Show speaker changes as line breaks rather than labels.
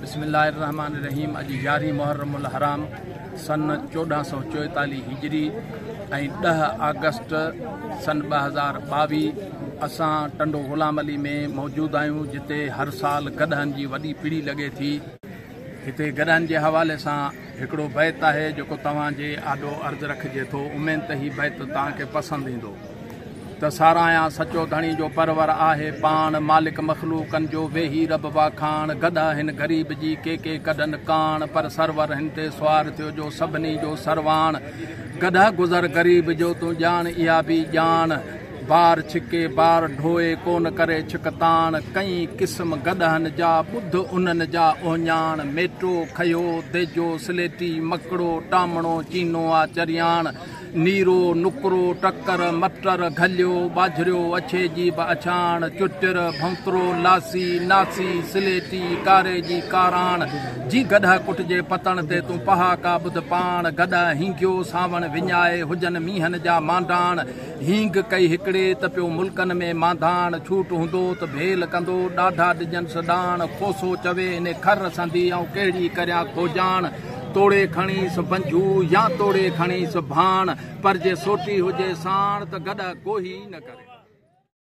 बिस्मिल्लाहिर्रहमानिर्रहीम। अॼु 11 मुहर्रमुल हराम सन 1444 हिजरी ऐं 10 अगस्त सन 2022 असां टंडो ग़ुलाम अली में मौजूद आहियूं, जिते हर साल गॾहनि जी वॾी पीढ़ी लॻे थी। हिते गॾहनि जे हवाले सां हिकिड़ो बैत आहे जेको तव्हांजे आॾो अर्ज़ु रखिजे थो। उमेद त ही बैत तव्हांखे पसंदि ईंदो। त सारायां सचो धणी जो परवर आहे पाण, मालिक मखलूकनि जो वेही रब वाखाण। गॾा हिन ग़रीब जी के कढनि कान, पर सरवर हिन ते सुवार थियो जो सभिनी जो सरवान। गॾा गुज़र ग़रीब जो तूं ॼाण, इहा बि ॼाण। बार छिके बार ढोए कोन करे छिकतान, कई क़िस्म गॾहनि जा ॿुध उन्हनि जा ओञाण। मेटो खयो देजो स्लेटी मकड़ो टामणो चीनो आ चरियाण। नीरो नुकरो टक्कर मटर घलियो बाजरियो अछे जी बि अछाण। चुटर भौंतरो लासी नासी स्लेटी कारे जी काराण। जी गॾा कुटिजे पतण ते तूं पहा का ॿुध पाण। गॾा हींगियो सावण विञाए हुजनि मींहनि जा मांडाण। हींग कई हिकिड़े त पियो मुल्कनि में मांधाण। छूट हूंदो त भेल कंदो ॾाढा ॾिजनि सॾाण। खोसो चवे इन खर संदी ऐं कहिड़ी करियां खोजाण। तोड़े खणीस बंजू या तोड़े खणीस भाण, पर जे सोटी हुजे साण त गॾा कोई न करे।